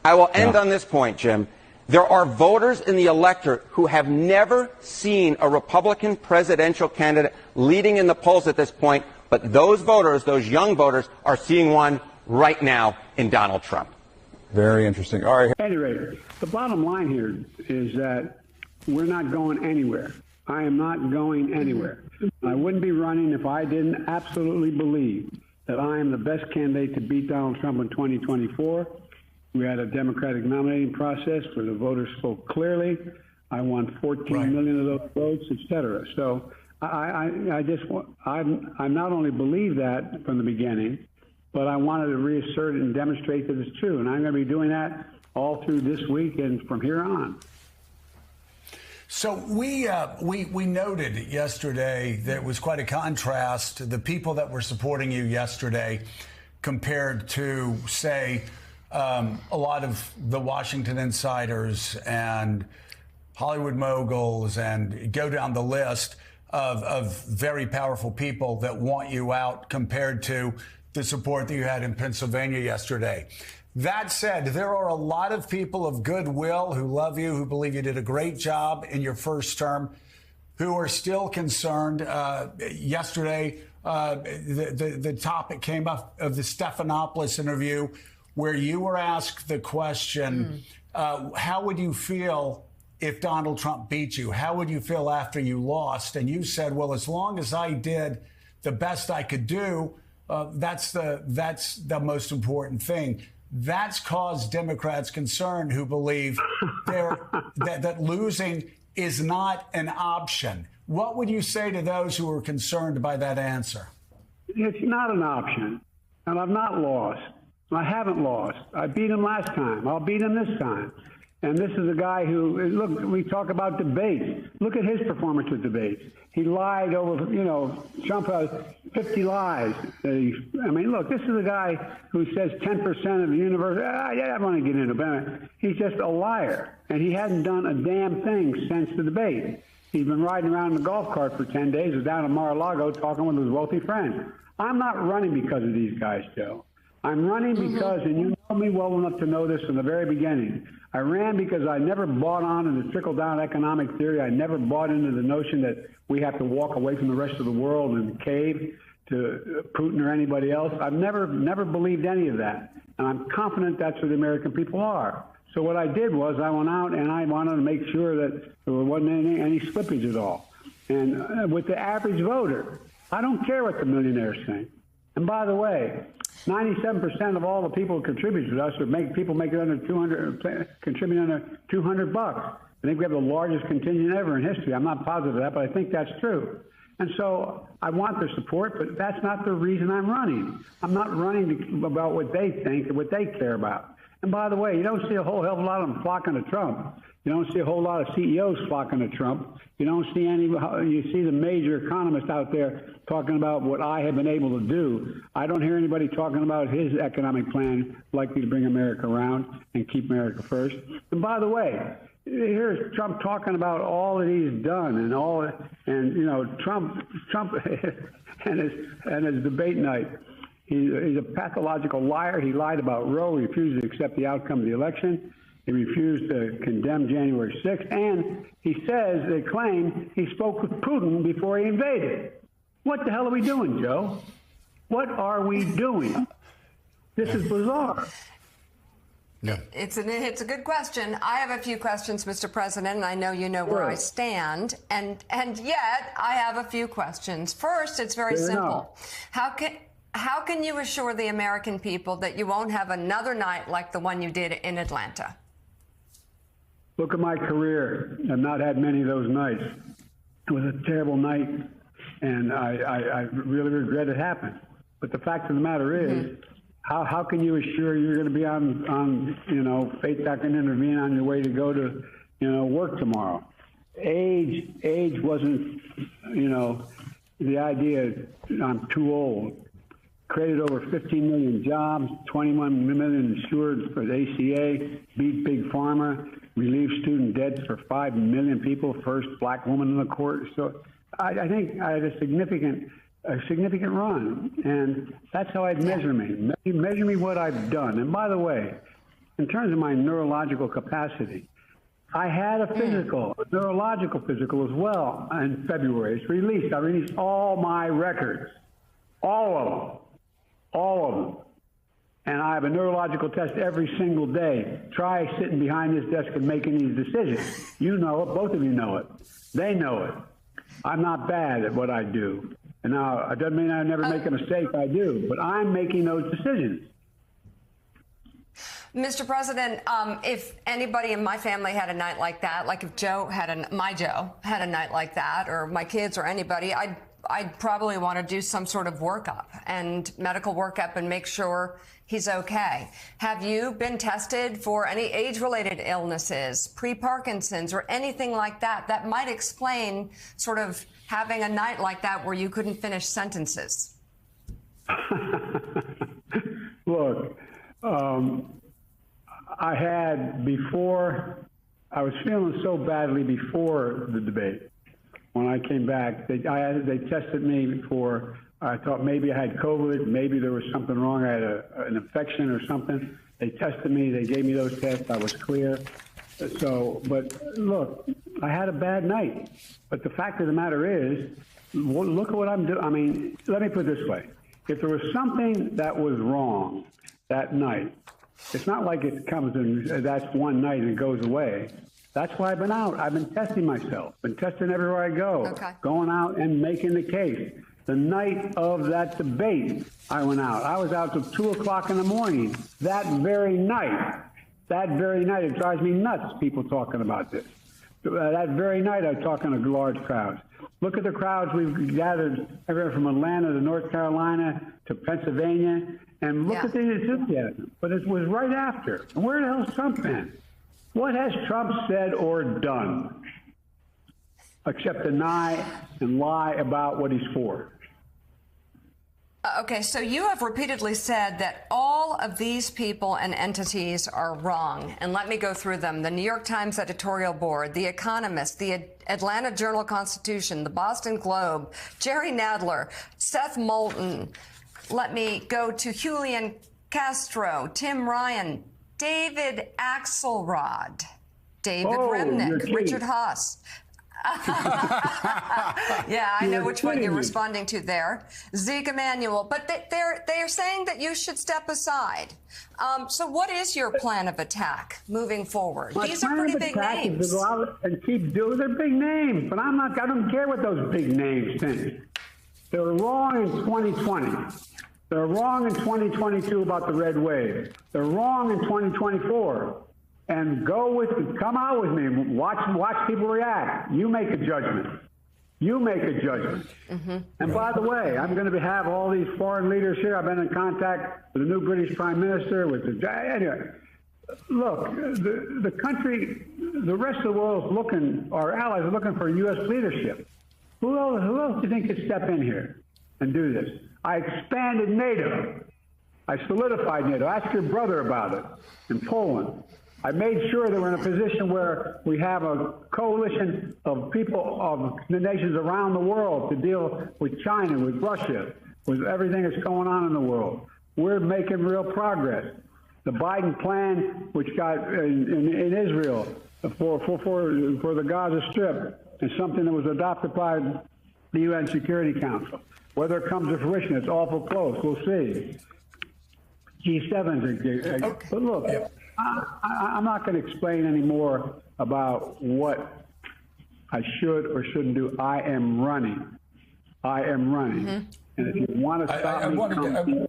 I will end on this point, Jim. There are voters in the electorate who have never seen a Republican presidential candidate leading in the polls at this point, but those voters, those young voters, are seeing one right now in Donald Trump. Very interesting. All right. At any rate, the bottom line here is that we're not going anywhere. I am not going anywhere. I wouldn't be running if I didn't absolutely believe that I am the best candidate to beat Donald Trump in 2024. We had a Democratic nominating process where the voters spoke clearly. I won 14 million of those votes, et cetera. So I not only believe that from the beginning, but I wanted to reassert it and demonstrate that it's true. And I'm going to be doing that all through this week and from here on. So we noted yesterday there was quite a contrast to the people that were supporting you yesterday compared to, say, a lot of the Washington insiders and Hollywood moguls, and go down the list of very powerful people that want you out compared to the support that you had in Pennsylvania yesterday. That said, there are a lot of people of goodwill who love you, who believe you did a great job in your first term, who are still concerned. Yesterday, the topic came up of the Stephanopoulos interview, where you were asked the question, how would you feel if Donald Trump beat you? How would you feel after you lost? And you said, well, as long as I did the best I could do, that's the most important thing. That's caused Democrats concern, who believe that losing is not an option. What would you say to those who are concerned by that answer? It's not an option, and I've not lost. I haven't lost. I beat him last time. I'll beat him this time. And this is a guy who, look, we talk about debates. Look at his performance with debates. He lied over, Trump has 50 lies. I mean, look, this is a guy who says 10% of the universe. I don't want to get into it. He's just a liar. And he hasn't done a damn thing since the debate. He's been riding around in a golf cart for 10 days, was down in Mar-a-Lago talking with his wealthy friend. I'm not running because of these guys, Joe. I'm running because, and you know me well enough to know this from the very beginning, I ran because I never bought on in the trickle-down economic theory. I never bought into the notion that we have to walk away from the rest of the world and cave to Putin or anybody else. I've never believed any of that. And I'm confident that's where the American people are. So what I did was I went out and I wanted to make sure that there wasn't any slippage at all. And with the average voter, I don't care what the millionaires think. And by the way, 97% of all the people who contribute to us are people making under 200, contributing under $200. I think we have the largest contingent ever in history. I'm not positive of that, but I think that's true. And so I want their support, but that's not the reason I'm running. I'm not running about what they think or what they care about. And by the way, you don't see a whole hell of a lot of them flocking to Trump. You don't see a whole lot of CEOs flocking to Trump. You don't see any. You see the major economists out there talking about what I have been able to do. I don't hear anybody talking about his economic plan likely to bring America around and keep America first. And by the way, here's Trump talking about all that he's done and Trump and his debate night. He's a pathological liar. He lied about Roe. He refused to accept the outcome of the election. He refused to condemn January 6th. And he says, they claim, he spoke with Putin before he invaded. What the hell are we doing, Joe? What are we doing? This is bizarre. No. It's a good question. I have a few questions, Mr. President, and I know you know where I stand. And yet, I have a few questions. First, it's very simple. How can you assure the American people that you won't have another night like the one you did in Atlanta? Look at my career. I've not had many of those nights. It was a terrible night, and I really regret it happened. But the fact of the matter is, how can you assure you're going to be on faith that can intervene on your way to go to, work tomorrow? Age wasn't, the idea I'm too old. Created over 15 million jobs, 21 million insured for the ACA, beat Big Pharma, relieved student debts for 5 million people, first black woman in the court. So I think I had a significant run, and that's how I'd measure me. Measure me what I've done. And by the way, in terms of my neurological capacity. I had a physical, a neurological physical as well in February. It's released. I released all my records, all of them. And I have a neurological test every single day. Try sitting behind this desk and making these decisions. You know it. Both of you know it. They know it. I'm not bad at what I do. And now, it doesn't mean I never make a mistake. I do. But I'm making those decisions. Mr. President, if anybody in my family had a night like that, like if my Joe had a night like that, or my kids or anybody, I'd probably want to do some sort of workup and medical workup and make sure he's okay. Have you been tested for any age-related illnesses, pre-Parkinson's, or anything like that that might explain sort of having a night like that where you couldn't finish sentences? Look, I was feeling so badly before the debate. When I came back, they tested me for, I thought maybe I had COVID, maybe there was something wrong, I had an infection or something. They tested me, they gave me those tests, I was clear. So, but look, I had a bad night. But the fact of the matter is, look at what I'm doing. I mean, let me put it this way. If there was something that was wrong that night, it's not like it comes and that's one night and it goes away. That's why I've been out. I've been testing myself, been testing everywhere I go, going out and making the case. The night of that debate, I went out. I was out till 2 o'clock in the morning that very night. That very night, it drives me nuts, people talking about this. That very night, I was talking to large crowds. Look at the crowds we've gathered everywhere from Atlanta to North Carolina to Pennsylvania, and look at the enthusiasm. But it was right after. Where the hell's Trump been? What has Trump said or done except deny and lie about what he's for? Okay, so you have repeatedly said that all of these people and entities are wrong. And let me go through them. The New York Times editorial board, The Economist, the Atlanta Journal-Constitution, the Boston Globe, Jerry Nadler, Seth Moulton. Let me go to Julian Castro, Tim Ryan, David Axelrod, David Remnick, Richard Haas. Yeah, I know which one you're responding to there. Zeke Emanuel. But they are saying that you should step aside. So what is your plan of attack moving forward? These are pretty big names. Is to go out and keep doing their big names. But I don't care what those big names think. They were wrong in 2020. They're wrong in 2022 about the red wave. They're wrong in 2024. And come out with me. Watch people react. You make a judgment. You make a judgment. Mm-hmm. And by the way, I'm going to have all these foreign leaders here. I've been in contact with the new British Prime Minister. Anyway, look, the country, the rest of the world is looking. Our allies are looking for U.S. leadership. Who else do you think could step in here and do this? I expanded NATO. I solidified NATO. Ask your brother about it in Poland. I made sure that we're in a position where we have a coalition of people, of the nations around the world to deal with China, with Russia, with everything that's going on in the world. We're making real progress. The Biden plan, which got in Israel for the Gaza Strip, is something that was adopted by the UN Security Council. Whether it comes to fruition, it's awful close. We'll see. G7's okay. But look, I'm not going to explain any more about what I should or shouldn't do. I am running. Mm-hmm. And if you want to stop me,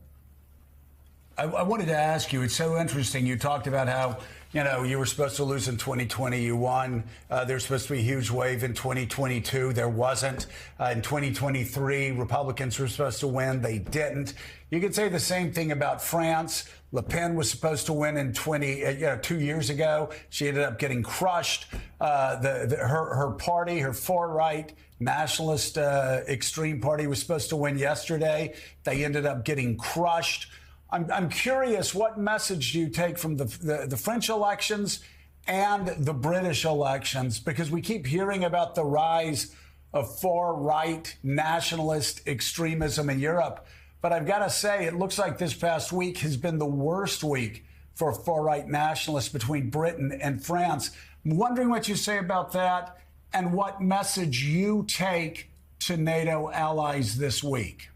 I wanted to ask you, it's so interesting. You talked about how, you were supposed to lose in 2020. You won. There's supposed to be a huge wave in 2022. There wasn't. In 2023, Republicans were supposed to win. They didn't. You could say the same thing about France. Le Pen was supposed to win in 2 years ago. She ended up getting crushed. Her party, her far-right nationalist extreme party, was supposed to win yesterday. They ended up getting crushed. I'm curious, what message do you take from the French elections and the British elections? Because we keep hearing about the rise of far-right nationalist extremism in Europe. But I've got to say, it looks like this past week has been the worst week for far-right nationalists between Britain and France. I'm wondering what you say about that and what message you take to NATO allies this week.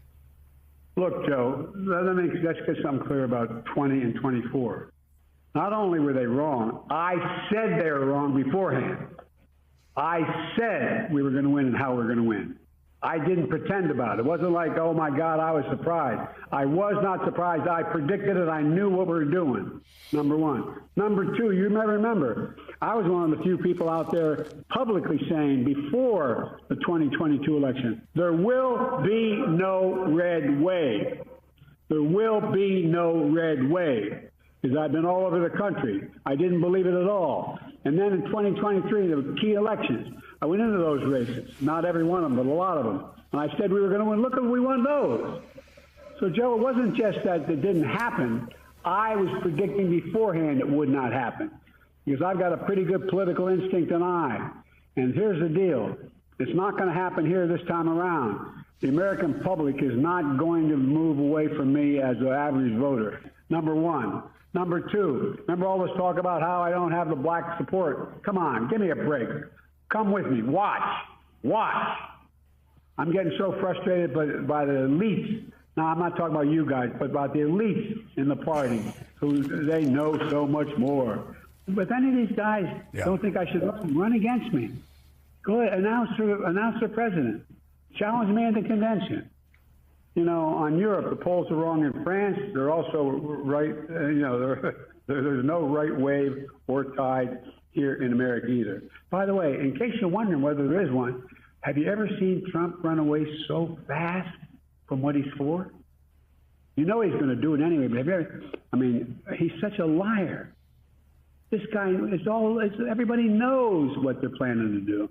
Look, Joe, let's get something clear about 20 and 24. Not only were they wrong, I said they were wrong beforehand. I said we were going to win and how we were going to win. I didn't pretend about it. It wasn't like, oh, my God, I was surprised. I was not surprised. I predicted it. I knew what we were doing, number one. Number two, you may remember, I was one of the few people out there publicly saying before the 2022 election, there will be no red wave. There will be no red wave. Because I've been all over the country. I didn't believe it at all. And then in 2023, the key elections, I went into those races. Not every one of them, but a lot of them. And I said we were going to win. Look, we won those. So, Joe, it wasn't just that it didn't happen. I was predicting beforehand it would not happen. Because I've got a pretty good political instinct and eye. And here's the deal. It's not going to happen here this time around. The American public is not going to move away from me as an average voter, number one. Number two, remember all this talk about how I don't have the black support? Come on, give me a break. Come with me. Watch. I'm getting so frustrated by the elites. Now, I'm not talking about you guys, but about the elites in the party who they know so much more. But if any of these guys don't think I should run against me, go ahead, announce their president. Challenge me at the convention. You know, on Europe, the polls are wrong in France. They're also right. There's no right wave or tide here in America either. By the way, in case you're wondering whether there is one, have you ever seen Trump run away so fast from what he's for? You know he's going to do it anyway, but have you ever, he's such a liar. This guy, everybody knows what they're planning to do.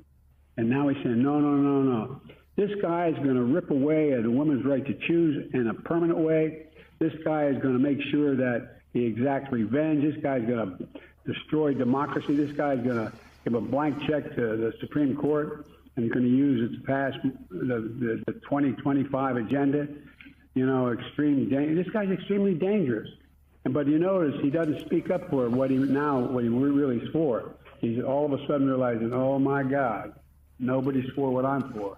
And now he's saying, no. This guy is going to rip away at a woman's right to choose in a permanent way. This guy is going to make sure that he exacts revenge. This guy's going to destroy democracy. This guy's going to give a blank check to the Supreme Court and he's going to use it to pass the 2025 agenda. You know, this guy's extremely dangerous. But you notice he doesn't speak up for what he really is for. He's all of a sudden realizing, oh, my God, nobody's for what I'm for.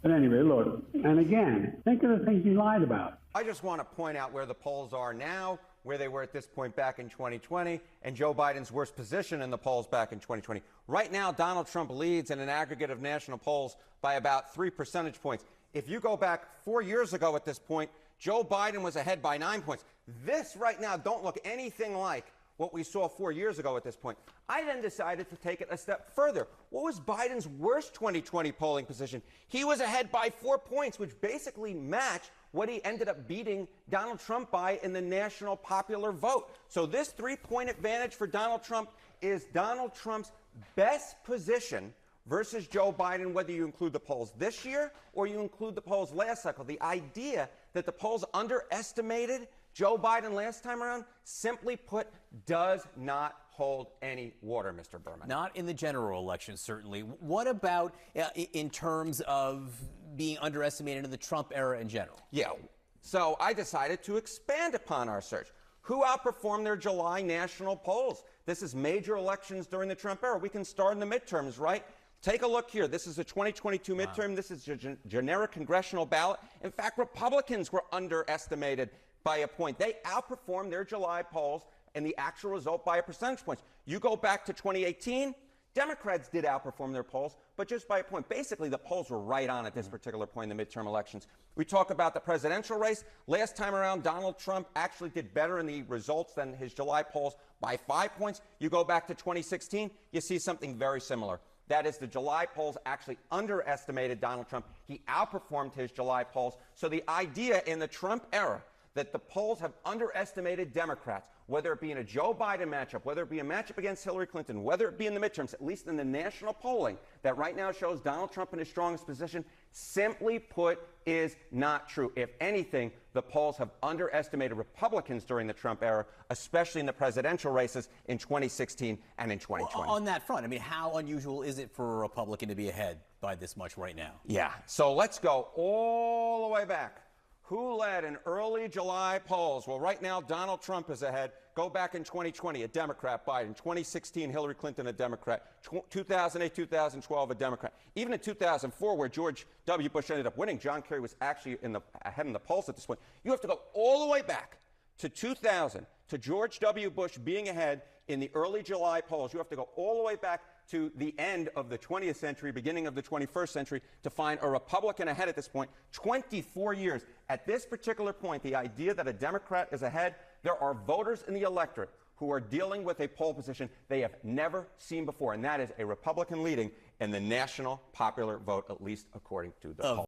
But anyway, look, and again, think of the things he lied about. I just want to point out where the polls are now, where they were at this point back in 2020, and Joe Biden's worst position in the polls back in 2020. Right now, Donald Trump leads in an aggregate of national polls by about 3 percentage points. If you go back 4 years ago at this point, Joe Biden was ahead by 9 points. This right now don't look anything like what we saw 4 years ago at this point. I then decided to take it a step further. What was Biden's worst 2020 polling position? He was ahead by 4 points, which basically matched what he ended up beating Donald Trump by in the national popular vote. So this 3-point advantage for Donald Trump is Donald Trump's best position versus Joe Biden, whether you include the polls this year or you include the polls last cycle. The idea that the polls underestimated Joe Biden last time around, simply put, does not hold any water, Mr. Berman. Not in the general election, certainly. What about in terms of being underestimated in the Trump era in general? Yeah, so I decided to expand upon our search. Who outperformed their July national polls? This is major elections during the Trump era. We can start in the midterms, right? Take a look here. This is the 2022 midterm. Wow. This is a generic congressional ballot. In fact, Republicans were underestimated by a point. They outperformed their July polls and the actual result by a percentage point. You go back to 2018, Democrats did outperform their polls, but just by a point. Basically, the polls were right on at this particular point in the midterm elections. We talk about the presidential race. Last time around, Donald Trump actually did better in the results than his July polls by 5 points. You go back to 2016, you see something very similar. That is, the July polls actually underestimated Donald Trump. He outperformed his July polls. So the idea in the Trump era that the polls have underestimated Democrats, whether it be in a Joe Biden matchup, whether it be a matchup against Hillary Clinton, whether it be in the midterms, at least in the national polling, that right now shows Donald Trump in his strongest position, simply put, is not true. If anything, the polls have underestimated Republicans during the Trump era, especially in the presidential races in 2016 and in 2020. Well, on that front, I mean, how unusual is it for a Republican to be ahead by this much right now? Yeah, so let's go all the way back. Who led in early July polls? Well, right now, Donald Trump is ahead. Go back in 2020, a Democrat, Biden. 2016, Hillary Clinton, a Democrat. 2008, 2012, a Democrat. Even in 2004, where George W. Bush ended up winning, John Kerry was actually ahead in the polls at this point. You have to go all the way back to 2000, to George W. Bush being ahead in the early July polls. You have to go all the way back to the end of the 20th century, beginning of the 21st century, to find a Republican ahead at this point. 24 years. At this particular point, the idea that a Democrat is ahead, there are voters in the electorate who are dealing with a poll position they have never seen before, and that is a Republican leading in the national popular vote, at least according to the poll.